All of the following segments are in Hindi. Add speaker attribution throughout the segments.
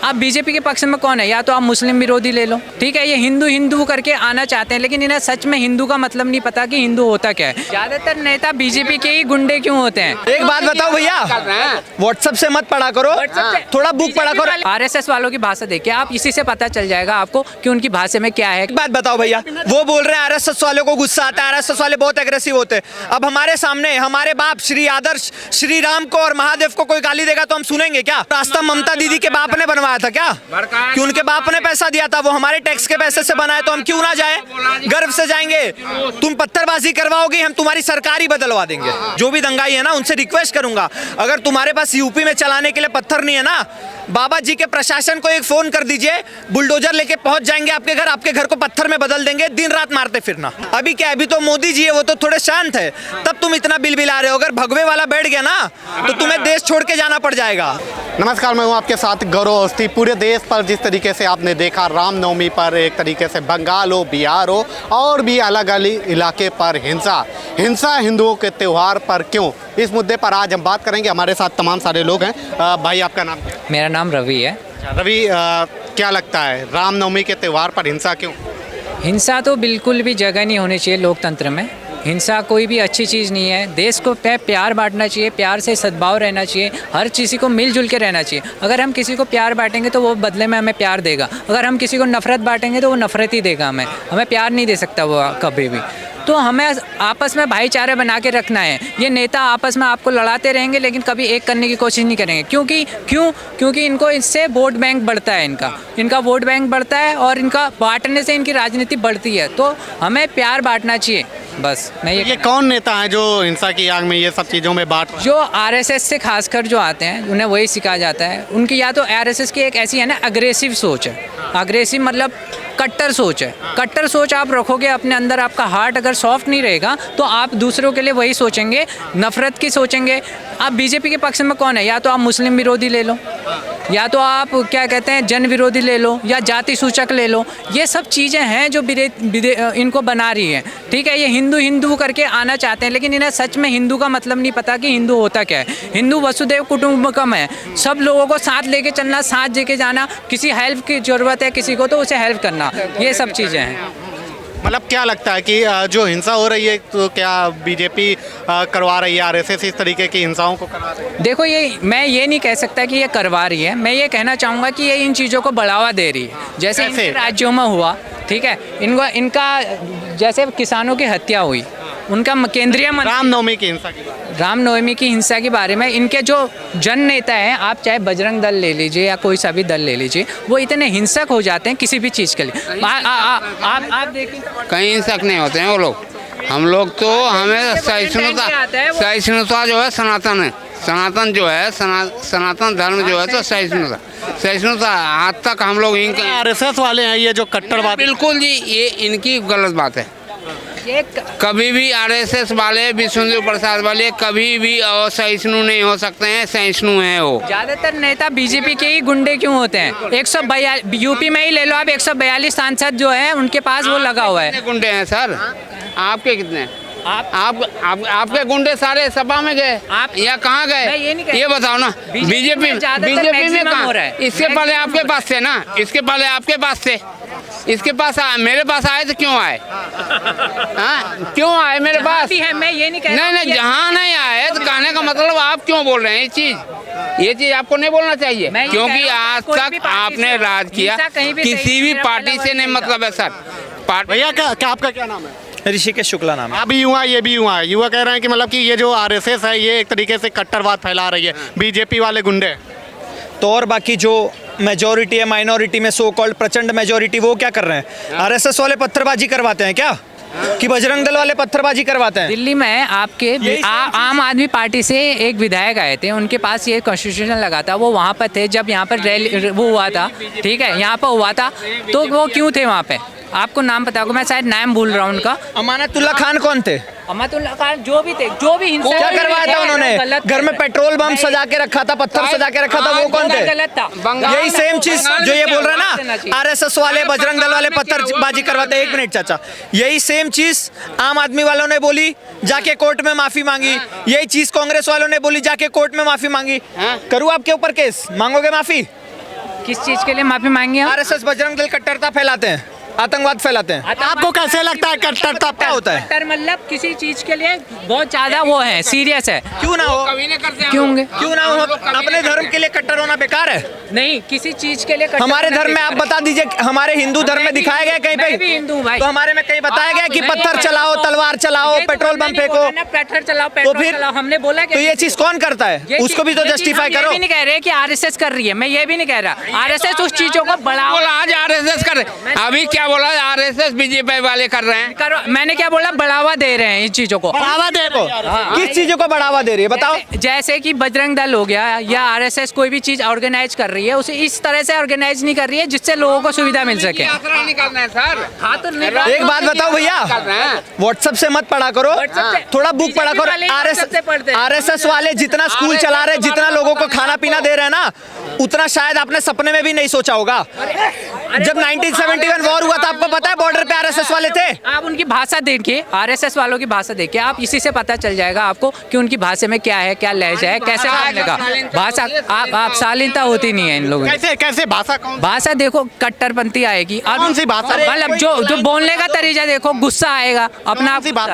Speaker 1: आप बीजेपी के पक्ष में कौन है? या तो आप मुस्लिम विरोधी ले लो, ठीक है, ये हिंदू हिंदू करके आना चाहते हैं, लेकिन इन्हें सच में हिंदू का मतलब नहीं पता कि हिंदू होता क्या है। ज्यादातर नेता बीजेपी के ही गुंडे क्यों होते हैं?
Speaker 2: एक बात बताओ भैया, व्हाट्सएप से मत पढ़ा करो, थोड़ा बुक पढ़ा करो।
Speaker 1: आरएसएस वालों की भाषा देखिए आप, इसी से पता चल जाएगा आपको कि उनकी भाषा में क्या है।
Speaker 2: एक बात बताओ भैया, वो बोल रहे हैं आरएसएस वालों को गुस्सा आता है, आरएसएस वाले बहुत एग्रेसिव होते हैं। अब हमारे सामने हमारे बाप श्री आदर्श श्री राम को और महादेव को कोई गाली देगा तो हम सुनेंगे क्या? रास्ता ममता दीदी के बाप ने बनवाया था क्या? कि उनके बाप ने पैसा दिया था, वो हमारे टैक्स के पैसे से बनाए, तो हम क्यों ना जाए? गर्व से जाएंगे। तुम पत्थरबाजी करवाओगे, हम तुम्हारी सरकार ही बदलवा देंगे। जो भी दंगाई है ना, उनसे रिक्वेस्ट करूंगा, अगर तुम्हारे पास यूपी में चलाने के लिए पत्थर नहीं है ना, बाबा जी के प्रशासन को एक फोन कर दीजिए, बुलडोजर लेके पहुंच जाएंगे आपके घर को पत्थर में बदल देंगे, दिन रात मारते फिरना। अभी क्या, अभी तो मोदी जी है, वो तो थोड़े शांत है, तब तुम इतना बिलबिला रहे हो। अगर भगवे वाला बैठ गया ना तो तुम्हें देश छोड़ के जाना पड़ जाएगा।
Speaker 3: नमस्कार, मैं हूं आपके साथ गौरव अवस्थी। पूरे देश पर जिस तरीके से आपने देखा, रामनवमी पर एक तरीके से बंगाल हो, बिहार हो और भी अलग अलग इलाके पर हिंसा हिंदुओं के त्यौहार पर क्यों, इस मुद्दे पर आज हम बात करेंगे। हमारे साथ तमाम सारे लोग हैं। भाई आपका नाम क्या है?
Speaker 1: मेरा नाम रवि है।
Speaker 3: रवि, क्या लगता है रामनवमी के त्यौहार पर हिंसा क्यों?
Speaker 1: हिंसा तो बिल्कुल भी जगह नहीं होनी चाहिए लोकतंत्र में। हिंसा कोई भी अच्छी चीज़ नहीं है। देश को प्यार बांटना चाहिए, प्यार से सद्भाव रहना चाहिए, हर किसी को मिलजुल के रहना चाहिए। अगर हम किसी को प्यार बांटेंगे तो वो बदले में हमें प्यार देगा, अगर हम किसी को नफरत बांटेंगे तो वो नफरत ही देगा हमें प्यार नहीं दे सकता वो कभी भी। तो हमें आपस में भाईचारे बना के रखना है। ये नेता आपस में आपको लड़ाते रहेंगे लेकिन कभी एक करने की कोशिश नहीं करेंगे। क्योंकि इनको इससे वोट बैंक बढ़ता है, इनका वोट बैंक बढ़ता है और इनका बांटने से इनकी राजनीति बढ़ती है। तो हमें प्यार बांटना चाहिए, बस। मैं
Speaker 3: ये कौन नेता है जो हिंसा की आग में ये सब चीज़ों में बांट?
Speaker 1: जो आरएसएस से खासकर जो आते हैं उन्हें वही सिखाया जाता है। उनकी या तो आरएसएस की एक ऐसी है ना, अग्रेसिव सोच है। अग्रेसिव मतलब कट्टर सोच है। कट्टर सोच आप रखोगे अपने अंदर, आपका हार्ट अगर सॉफ्ट नहीं रहेगा तो आप दूसरों के लिए वही सोचेंगे, नफरत की सोचेंगे। आप बीजेपी के पक्ष में कौन है? या तो आप मुस्लिम विरोधी ले लो, या तो आप क्या कहते हैं जन विरोधी ले लो, या जाति सूचक ले लो। ये सब चीज़ें हैं जो इनको बना रही है, ठीक है। ये हिंदू हिंदू करके आना चाहते हैं, लेकिन इन्हें सच में हिंदू का मतलब नहीं पता कि हिंदू होता क्या है। हिंदू वसुदेव कुटुंबकम है, सब लोगों को साथ लेके चलना, साथ लेके जाना। किसी हेल्प की ज़रूरत है किसी को तो उसे हेल्प करना, ये सब चीज़ें हैं।
Speaker 3: मतलब क्या लगता है कि जो हिंसा हो रही है तो क्या बीजेपी करवा रही है, आरएसएस इस तरीके की हिंसाओं को करा रही है?
Speaker 1: देखो, मैं ये नहीं कह सकता कि ये करवा रही है। मैं ये कहना चाहूँगा कि ये इन चीज़ों को बढ़ावा दे रही है। जैसे इन राज्यों में हुआ, ठीक है, इनका जैसे किसानों की हत्या हुई, उनका केंद्रीय
Speaker 3: रामनवमी की हिंसा के बारे में
Speaker 1: इनके जो जन नेता हैं, आप चाहे बजरंग दल ले लीजिए या कोई सा भी दल ले लीजिए, वो इतने हिंसक हो जाते हैं किसी भी चीज़ के लिए। आप देखिए,
Speaker 4: कहीं हिंसक नहीं होते हैं वो लोग। हम लोग तो हमें सहिष्णुता जो है सनातन जो है सनातन धर्म जो है तो सहिष्णुता आज तक हम लोग
Speaker 3: आरएसएस वाले हैं ये जो कट्टरवाद।
Speaker 4: बिल्कुल जी, ये इनकी गलत बात है। कभी भी आरएसएस वाले, विष्णुदेव प्रसाद वाले कभी भी सहिष्णु नहीं हो सकते हैं, सहिष्णु हैं वो।
Speaker 1: ज्यादातर नेता बीजेपी के ही गुंडे क्यों होते हैं? 142 यूपी में ही ले लो आप, 142 सांसद जो है उनके पास वो लगा हुआ है।
Speaker 4: कितने गुंडे हैं सर? आपके कितने? आपके गुंडे सारे सपा में गए, आप या कहाँ गए? ये बताओ ना। बीजेपी में कहाँ? इसके पहले आपके पास थे ना, इसके पहले आपके पास थे, इसके पास मेरे पास आए तो क्यों आए? हाँ, क्यों आए मेरे पास?
Speaker 1: मैं ये नहीं कह रहा।
Speaker 4: नहीं, जहाँ नहीं आए तो कहने का मतलब आप क्यों बोल रहे हैं ये चीज आपको नहीं बोलना चाहिए, क्योंकि आज तक आपने राज किया, किसी भी पार्टी से नहीं मतलब है सर।
Speaker 3: भैया क्या आपका क्या नाम है?
Speaker 2: ऋषिकेश शुक्ला नाम है।
Speaker 3: अभी युवा, ये भी युवा कह रहे हैं कि मतलब कि ये जो आरएसएस है ये एक तरीके से कट्टरवाद फैला रही है, बीजेपी वाले गुंडे।
Speaker 2: तो और बाकी जो मेजॉरिटी है, माइनॉरिटी में सो कॉल्ड प्रचंड मेजॉरिटी, वो क्या कर रहे हैं? आरएसएस वाले पत्थरबाजी करवाते हैं क्या? कि बजरंग दल वाले पत्थरबाजी करवाते हैं?
Speaker 1: दिल्ली में आपके आम आदमी पार्टी से एक विधायक आए थे, उनके पास ये कॉन्स्टिट्यूशन लगा था, वो वहाँ पर थे जब यहाँ पर रैली वो हुआ था, ठीक है, यहाँ पर हुआ था। तो वो क्यों थे वहाँ पे? आपको नाम पता होगा, मैं शायद नाम भूल रहा हूँ उनका।
Speaker 2: अमानतुल्लाह खान कौन थे?
Speaker 1: अमानतुल्लाह खान जो भी थे, जो भी हिंसा
Speaker 2: क्या करवाया था उन्होंने? घर में पेट्रोल बम सजा के रखा था, पत्थर सजा के रखा था, वो कौन थे?
Speaker 1: गलत था।
Speaker 2: यही सेम चीज जो ये बोल रहे हैं ना, आरएसएस वाले बजरंग दल वाले पत्थरबाजी करवाते हैं। एक मिनट चाचा, यही सेम चीज आम आदमी वालों ने बोली, जाके कोर्ट में माफी मांगी। यही चीज कांग्रेस वालों ने बोली, जाके कोर्ट में माफी मांगी। करूँ आपके ऊपर केस, मांगोगे माफी?
Speaker 1: किस चीज के लिए माफी मांगी आप?
Speaker 2: आरएसएस बजरंग दल कट्टरता फैलाते हैं, आतंकवाद फैलाते हैं।
Speaker 3: आपको कैसे लगता है कट्टरता
Speaker 2: क्या होता है?
Speaker 1: कट्टर मतलब किसी चीज के लिए बहुत ज्यादा वो है, सीरियस है।
Speaker 2: क्यों ना हो,
Speaker 4: कभी नहीं करते
Speaker 1: क्यों होंगे?
Speaker 2: क्यों ना हो, अपने धर्म के लिए कट्टर होना बेकार है?
Speaker 1: नहीं, किसी चीज के लिए कट्टर
Speaker 2: हमारे
Speaker 1: होना
Speaker 2: धर्म में आप
Speaker 1: बेकार है।
Speaker 2: बता दीजिए, हमारे हिंदू धर्म में दिखाया गया कहीं
Speaker 1: मैं भी
Speaker 2: पे?
Speaker 1: हिंदू हूँ भाई।
Speaker 2: तो हमारे में कहीं बताया गया कि
Speaker 1: मैं
Speaker 2: पत्थर
Speaker 1: ये
Speaker 2: चलाओ,
Speaker 1: बताता हूँ।
Speaker 2: तलवार चलाओ,
Speaker 1: ये तो
Speaker 2: पेट्रोल
Speaker 1: हमने
Speaker 2: बम
Speaker 1: नहीं
Speaker 2: फेंको,
Speaker 1: बोला ना, पत्थर चलाओ,
Speaker 2: तो
Speaker 1: पेट्रोल
Speaker 2: फिर
Speaker 1: चलाओ, हमने बोला
Speaker 2: तो ये चीज कौन करता है? उसको भी तो जस्टिफाई करो।
Speaker 1: ये भी नहीं कह रहे कि आरएसएस कर रही है, मैं ये भी नहीं कह रहा। आरएसएस उस चीजों को बढ़ावा
Speaker 4: बोला आज आरएसएस कर, अभी क्या बोला आरएसएस बीजेपी वाले कर रहे हैं।
Speaker 1: करो। मैंने क्या बोला, बढ़ावा दे रहे हैं इन चीजों को।
Speaker 3: बढ़ावा दे दो।
Speaker 2: किस चीजों को बढ़ावा दे रही है बताओ?
Speaker 1: जैसे कि बजरंग दल हो गया या आरएसएस कोई भी चीज ऑर्गेनाइज कर रही है, उसे इस तरह से ऑर्गेनाइज नहीं कर रही है जिससे लोगों को सुविधा मिल सके।
Speaker 4: आसरा नहीं करना है सर।
Speaker 1: हाँ तो
Speaker 2: एक बात बताओ भैया, व्हाट्सएप से मत पढ़ा करो,
Speaker 1: WhatsApp से-
Speaker 2: थोड़ा बुक पढ़ा करो।
Speaker 1: वाले WhatsApp से पढ़ते हैं।
Speaker 2: आरएसएस वाले जितना स्कूल चला रहे, जितना लोगों को खाना पीना दे रहे हैं ना, उतना शायद आपने सपने में भी नहीं सोचा होगा। जब 1971 वॉर हुआ था, आपको पता है बॉर्डर पे आरएसएस वाले थे?
Speaker 1: आप उनकी भाषा देखिए, आरएसएस वालों की भाषा देखिए, आप इसी से पता चल जाएगा आपको कि उनकी भाषा में क्या है, क्या लहजा है, कैसे बोलने का भाषा। आप शालीनता होती नहीं है इन लोगों की।
Speaker 3: कैसे कैसे भाषा कौन
Speaker 1: भाषा देखो, कट्टरपंथी आएगी। अब
Speaker 3: कौन सी भाषा?
Speaker 1: मतलब जो बोलने का तरीका देखो, गुस्सा आएगा अपना आप।
Speaker 3: सी बात?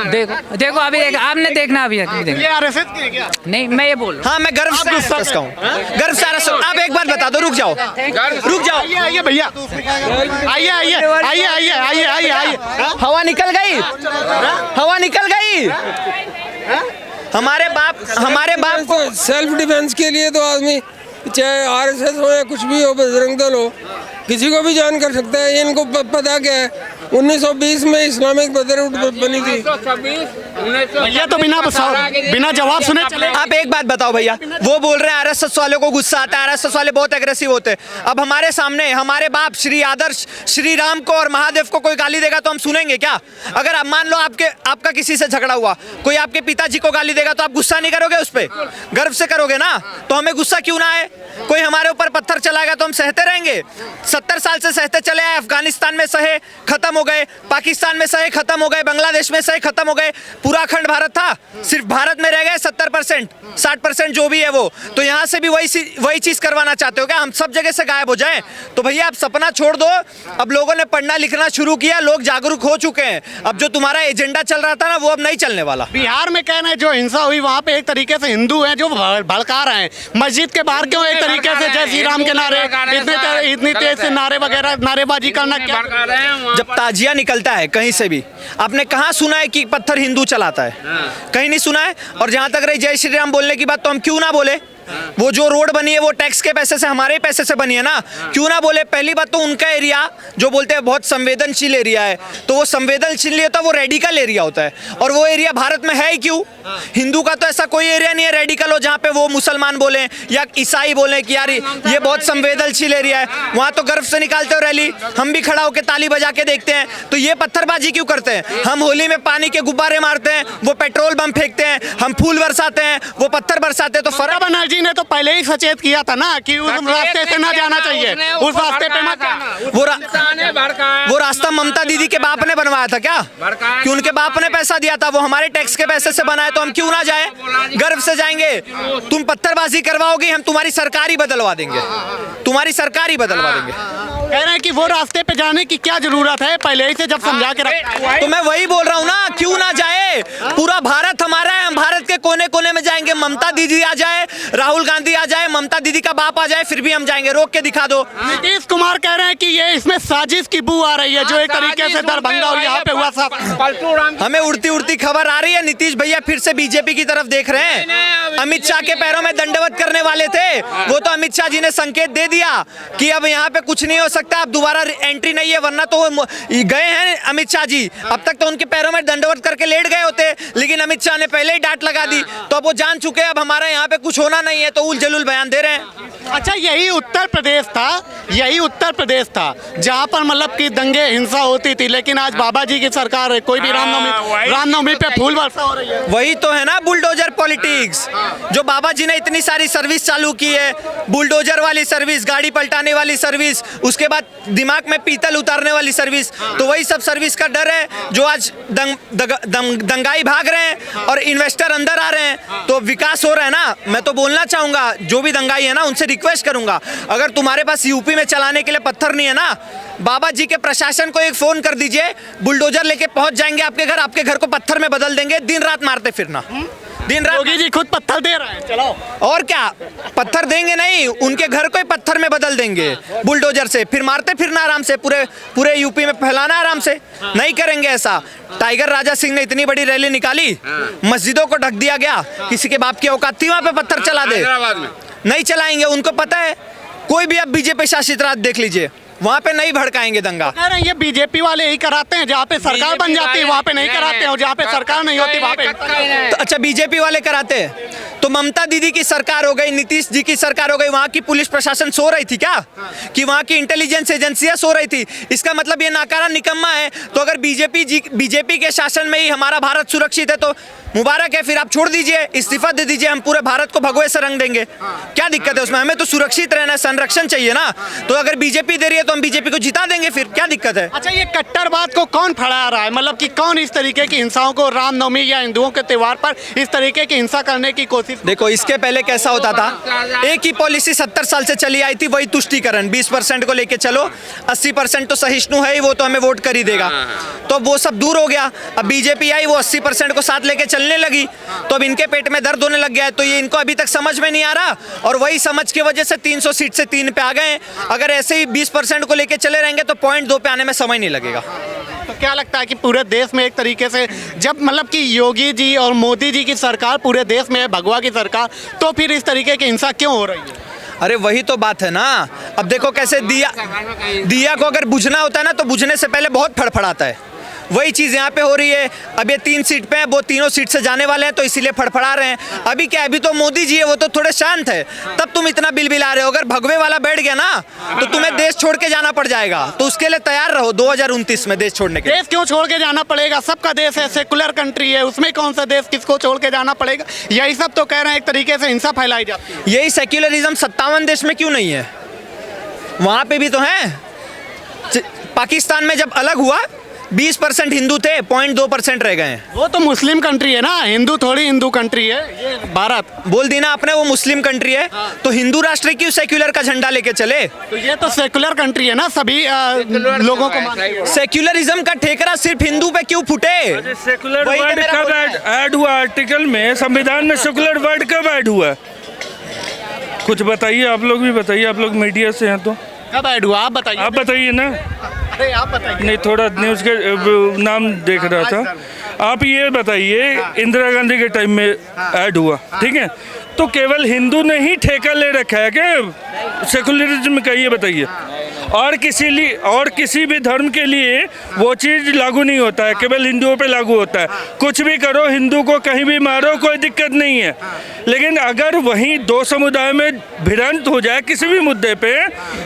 Speaker 1: देखो देखो अभी आपने देखना अभी
Speaker 3: ये आरएसएस की है क्या?
Speaker 1: नहीं, मैं ये बोल रहा हूँ।
Speaker 2: हाँ, मैं गर्व से आरएसएस का हूँ, गर्व से आरएसएस। आप एक बात बता दो, रुक जाओ, रुक जाओ।
Speaker 3: आइए आइए भैया, आइए आइए आइए आइए आइए आइए आइए।
Speaker 2: हवा निकल गई, हवा निकल गई। हमारे बाप को
Speaker 5: सेल्फ डिफेंस के लिए तो आदमी चाहे आरएसएस हो या कुछ भी हो, बजरंग दल हो, किसी को भी ज्वाइन कर सकता है। ये इनको पता क्या है, 1920 में इस्लामिक ब्रदरहुड बनी थी।
Speaker 3: भैया तो बिना जवाब सुने चले।
Speaker 2: आप एक बात बताओ भैया, वो बोल रहे हैं आरएसएस वालों को गुस्सा आता है, आरएसएस वाले बहुत एग्रेसिव होते हैं। अब हमारे सामने हमारे बाप श्री आदर्श श्री राम को और महादेव को कोई गाली देगा तो हम सुनेंगे क्या? अगर आप मान लो आपका किसी से झगड़ा हुआ, कोई आपके पिताजी को गाली देगा तो आप गुस्सा नहीं करोगे उस पर? गर्व से करोगे ना। तो हमें गुस्सा क्यों ना आए? कोई हमारे ऊपर पत्थर चलाएगा तो हम सहते रहेंगे? 70 साल से सहते चले आए। अफगानिस्तान में सहे, खत्म हो गए। पाकिस्तान में सहे, खत्म हो गए। बांग्लादेश में सहे, खत्म हो गए। पूरा अखंड भारत था, सिर्फ भारत में रह गए 70%, 60% जो भी है वो। तो यहाँ से भी वही चीज करवाना चाहते हो क्या? हम सब जगह से गायब हो जाएं? तो भैया आप सपना छोड़ दो। अब लोगों ने पढ़ना लिखना शुरू किया, लोग जागरूक हो चुके हैं। अब जो तुम्हारा एजेंडा चल रहा था ना, वो अब नहीं चलने वाला।
Speaker 3: बिहार में कहना है जो हिंसा हुई वहाँ पे एक तरीके से हिंदू हैं जो भड़का रहे हैं। मस्जिद के बाहर क्यों एक तरीके से जय श्री राम के नारे, इतनी तेज से नारे वगैरह नारेबाजी करना क्या?
Speaker 2: जब ताजिया निकलता है कहीं से भी, आपने कहाँ सुना है कि पत्थर हिंदू चलाता है? कहीं नहीं सुना है। और जहां तक रही जय श्री राम बोलने की बात, तो हम क्यों ना बोले? वो जो रोड बनी है वो टैक्स के पैसे से, हमारे पैसे से बनी है ना, क्यों ना बोले? पहली बात तो उनका एरिया जो बोलते हैं बहुत संवेदनशील एरिया है, तो वो संवेदनशील नहीं होता, वो रेडिकल एरिया होता है। और वो एरिया भारत में है ही क्यों? हिंदू का तो ऐसा कोई एरिया नहीं है रेडिकल हो जहाँ पे वो मुसलमान बोले या ईसाई बोले कि यार ये बहुत संवेदनशील एरिया है। वहाँ तो गर्व से निकालते हो रैली, हम भी खड़ा होकर ताली बजा के देखते हैं। तो ये पत्थरबाजी क्यों करते हैं? हम होली में पानी के गुब्बारे मारते हैं, वो पेट्रोल बम फेंकते हैं, हम फूल बरसाते हैं, वो पत्थर बरसाते हैं। तो फर्क
Speaker 3: बनर्जी ने तो पहले ही सचेत किया था ना कि उस रास्ते से ना जाना चाहिए, उस रास्ते पे मत जाना।
Speaker 2: वो रास्ता ममता दीदी के बाप ने बनवाया था क्या? कि उनके बाप ने पैसा दिया था, वो हमारे टैक्स के पैसे से बनाए, तो हम क्यों ना जाए? गर्व से जाएंगे। तुम पत्थरबाजी करवाओगे, हम तुम्हारी सरकार ही बदलवा देंगे, तुम्हारी सरकार ही बदलवा देंगे।
Speaker 3: कह रहे हैं कि वो रास्ते पे जाने की क्या जरूरत है, पहले ही से जब समझा के रखा।
Speaker 2: तो मैं वही बोल रहा हूँ ना, क्यों ना जाए? पूरा भारत हमारा है, हम भारत के कोने कोने में जाएंगे। ममता दीदी आ जाए, राहुल गांधी आ जाए, ममता दीदी का बाप आ जाए, फिर भी हम जाएंगे। रोक के दिखा दो।
Speaker 3: नीतीश कुमार कह रहे हैं कि ये इसमें साजिश की बू आ रही है, जो एक तरीके से दरभंगा और यहाँ पे हुआ सब।
Speaker 2: हमें उड़ती उड़ती खबर आ रही है, नीतीश भैया फिर से बीजेपी की तरफ देख रहे हैं। अमित शाह के पैरों में दंडवत करने वाले थे, वो तो अमित शाह जी ने संकेत दे दिया कि अब यहाँ पे कुछ नहीं हो सकता, अब दोबारा एंट्री नहीं है, वरना तो वो गए हैं अमित शाह जी। अब तक तो उनके पैरों में दंडवत करके लेट गए होते, लेकिन अमित शाह ने पहले ही डांट लगा दी। तो अब वो जान चुके हैं अब हमारा यहाँ पे कुछ होना नहीं है, तो उल जलूल बयान दे रहे हैं।
Speaker 3: अच्छा, यही उत्तर प्रदेश था जहाँ पर मतलब कि दंगे हिंसा होती थी, लेकिन आज बाबा जी की सरकार है, कोई भी रामनवमी पे फूल वर्षा हो रही है।
Speaker 2: वही तो है ना बुलडोजर पॉलिटिक्स। जो बाबा जी ने इतनी सारी सर्विस चालू की है, बुलडोजर वाली सर्विस, गाड़ी पलटाने वाली सर्विस, उसके बाद दिमाग में पीतल उतारने वाली सर्विस, तो वही सब सर्विस का डर है जो आज दंगाई भाग रहे हैं और इन्वेस्टर अंदर आ रहे हैं, तो विकास हो रहा है ना। मैं तो बोलना चाहूंगा जो भी दंगाई है ना, उनसे रिक्वेस्ट करूंगा, अगर तुम्हारे पास यूपी में चलाने के लिए पत्थर नहीं है ना, बाबा जी के प्रशासन को एक फोन कर दीजिए, बुलडोजर लेके पहुंच जाएंगे आपके घर को पत्थर में बदल देंगे, दिन रात मारते फिरना, दिन रात।
Speaker 3: योगी जी खुद पत्थर दे रहे हैं, चलाओ।
Speaker 2: और क्या, पत्थर देंगे नहीं, उनके घर को ही पत्थर में बदल देंगे बुलडोजर से, फिर मारते फिरना आराम से, पूरे यूपी में फैलाना आराम से। नहीं करेंगे ऐसा। टाइगर राजा सिंह ने इतनी बड़ी रैली निकाली, मस्जिदों को ढक दिया गया, किसी के बाप की औकात थी वहां पे पत्थर चला दे? नहीं चलाएंगे, उनको पता है। कोई भी आप बीजेपी शासित राज्य देख लीजिए, वहाँ पे नहीं भड़काएंगे दंगा।
Speaker 3: कह रहे हैं ये बीजेपी वाले ही कराते हैं, जहाँ पे सरकार बन जाती है वहाँ पे नहीं कराते हैं, और जहाँ पे सरकार नहीं होती वहाँ पे।
Speaker 2: तो अच्छा, बीजेपी वाले कराते हैं, तो ममता दीदी की सरकार हो गई, नीतीश जी की सरकार हो गई, वहाँ की पुलिस प्रशासन सो रही थी क्या? कि वहाँ की इंटेलिजेंस एजेंसियां सो रही थी? इसका मतलब ये नाकारा निकम्मा है। तो अगर बीजेपी के शासन में ही हमारा भारत सुरक्षित है तो मुबारक है, फिर आप छोड़ दीजिए, इस्तीफा दे दीजिए, हम पूरे भारत को भगवे से रंग देंगे। क्या दिक्कत है उसमें? हमें तो सुरक्षित रहना है, संरक्षण चाहिए ना। तो अगर बीजेपी दे रही है तो हम बीजेपी को जिता देंगे, फिर क्या दिक्कत है?
Speaker 3: अच्छा, ये कट्टरवाद को कौन फैला रहा है? मतलब कि कौन इस तरीके की हिंसाओं को रामनवमी या हिंदुओं के त्योहार पर इस तरीके की हिंसा करने की कोशिश?
Speaker 2: देखो, इसके पहले कैसा होता था, एक ही पॉलिसी 70 साल से चली आई थी, वही तुष्टीकरण, 20% को लेके चलो, 80% तो सहिष्णु है ही, वो तो हमें वोट कर ही देगा। तो वो सब दूर हो गया। अब बीजेपी आई, वो 80% को साथ लेके चलने लगी, तो अब इनके पेट में दर्द होने लग गया है। तो ये इनको अभी तक समझ में नहीं आ रहा, और वही समझ की वजह से 300 सीट से 3 पे आ गए हैं। अगर ऐसे ही 20% को लेके चले रहेंगे तो 0.2 पे आने में समय नहीं लगेगा।
Speaker 3: तो क्या लगता है कि पूरे देश में एक तरीके से जब मतलब कि योगी जी और मोदी जी की सरकार पूरे देश में है, भगवा की सरकार, तो फिर इस तरीके की हिंसा क्यों हो रही है?
Speaker 2: अरे वही तो बात है ना। अब देखो कैसे दिया को अगर बुझना होता है ना, तो बुझने से पहले बहुत फड़फड़ाता है। वही चीज़ यहाँ पे हो रही है। अब ये 3 सीट पे हैं, वो तीनों सीट से जाने वाले हैं, तो इसीलिए फड़फड़ा रहे हैं। अभी क्या, अभी तो मोदी जी है, वो तो थोड़े शांत है, तब तुम इतना बिलबिला रहे हो। अगर भगवे वाला बैठ गया ना, तो तुम्हें देश छोड़ के जाना पड़ जाएगा। तो उसके लिए तैयार रहो 2029 में देश छोड़ने के।
Speaker 3: देश क्यों छोड़ के जाना पड़ेगा? सबका देश है, सेकुलर कंट्री है, उसमें कौन सा देश किसको छोड़ के जाना पड़ेगा? यही सब तो कह रहे हैं, एक तरीके से हिंसा फैलाई जाती है।
Speaker 2: यही सेक्युलरिज्म 57 देश में क्यों नहीं है? वहाँ पे भी तो है। पाकिस्तान में जब अलग हुआ 20% हिंदू थे, 0.2% रह गए हैं।
Speaker 3: वो तो मुस्लिम कंट्री है ना, हिंदू थोड़ी हिंदू कंट्री है। ये भारत
Speaker 2: बोल दी ना आपने, वो मुस्लिम कंट्री है। तो हिंदू राष्ट्र क्यों सेक्युलर का झंडा लेके चले?
Speaker 3: तो ये तो सेकुलर कंट्री है ना, सभी लोगों को।
Speaker 2: सेक्युलरिज्म का ठेकरा सिर्फ हिंदू पे क्यों फूटे?
Speaker 6: सेकुलर वर्ड कब ऐड हुआ आर्टिकल में? संविधान में सेकुलर वर्ड कब ऐड हुआ? कुछ बताइए, आप लोग भी बताइए, आप लोग मीडिया से हैं तो।
Speaker 3: कब ऐड हुआ आप बताइए?
Speaker 6: आप बताइए ना।
Speaker 3: अरे आप बताइए।
Speaker 6: नहीं, थोड़ा न्यूज़ के नाम देख रहा था। आप ये बताइए, इंदिरा गांधी के टाइम में ऐड हुआ, ठीक है? तो केवल हिंदू ने ही ठेका ले रखा है क्या सेकुलरिज्म का? ये बताइए। और किसी भी धर्म के लिए वो चीज़ लागू नहीं होता है, केवल हिंदुओं पे लागू होता है। कुछ भी करो, हिंदू को कहीं भी मारो, कोई दिक्कत नहीं है। लेकिन अगर वहीं 2 समुदाय में भिड़ंत हो जाए किसी भी मुद्दे पे,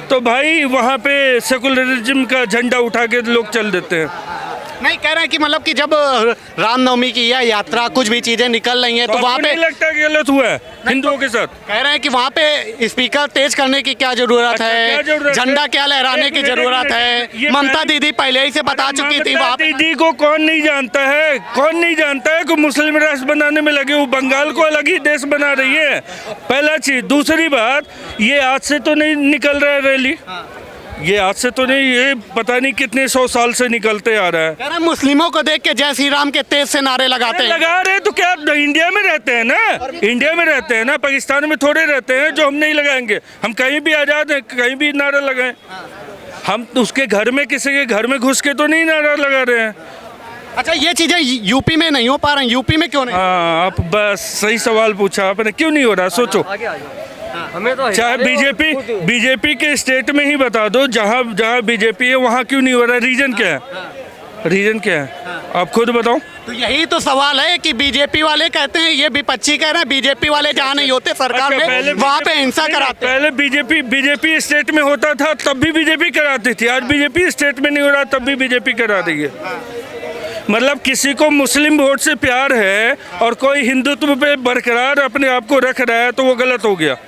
Speaker 6: तो भाई वहाँ पे सेकुलरिज्म का झंडा उठा के लोग चल देते हैं।
Speaker 3: नहीं, कह रहे हैं कि मतलब कि जब रामनवमी की या यात्रा कुछ भी चीजें निकल रही हैं, तो वहाँ पे
Speaker 6: नहीं लगता कि गलत हुआ है हिंदुओं के साथ?
Speaker 3: कह रहे हैं कि वहाँ पे स्पीकर तेज करने की क्या जरूरत है, झंडा क्या लहराने की जरूरत है? ममता दीदी पहले ही से बता चुकी थी। वहाँ
Speaker 6: दीदी को कौन नहीं जानता है? कौन नहीं जानता है कि मुस्लिम राष्ट्र बनाने में लगे वो बंगाल को अलग ही देश बना रही है, पहला चीज। दूसरी बात, ये आज से तो नहीं निकल रहा है रैली, ये आज से तो नहीं, ये पता नहीं कितने 100 साल से निकलते आ रहा है।
Speaker 3: कह रहे हैं मुस्लिमों को देख के जय श्री राम के तेज से नारे लगाते हैं।
Speaker 6: लगा रहे तो क्या इंडिया में रहते हैं ना, इंडिया में रहते हैं ना, पाकिस्तान में थोड़े रहते हैं जो हम नहीं लगाएंगे। हम कहीं भी आज़ाद हैं, कहीं भी नारा लगाएं। हम उसके घर में, किसी के घर में घुस के तो नहीं नारा लगा रहे हैं।
Speaker 3: अच्छा, ये चीजें यूपी में नहीं हो पा रही, यूपी में क्यों नहीं?
Speaker 6: हाँ, आप बस सही सवाल पूछा आपने, क्यों नहीं हो रहा? सोचो,
Speaker 1: हमें तो
Speaker 6: चाहे बीजेपी के स्टेट में ही बता दो, जहाँ बीजेपी है वहाँ क्यों नहीं हो रहा? रीजन क्या है? रीजन क्या है? आप खुद बताओ।
Speaker 3: तो यही तो सवाल है कि बीजेपी वाले कहते हैं, ये विपक्षी कह रहे हैं बीजेपी वाले जहाँ नहीं होते सरकार में वहाँ पे हिंसा कराते हैं।
Speaker 6: पहले बीजेपी स्टेट में होता था तब भी बीजेपी कराती थी, आज बीजेपी स्टेट में नहीं हो रहा तब भी बीजेपी करा रही है। मतलब किसी को मुस्लिम वोट से प्यार है और कोई हिंदुत्व पे बरकरार अपने आप को रख रहा है, तो वो गलत हो गया।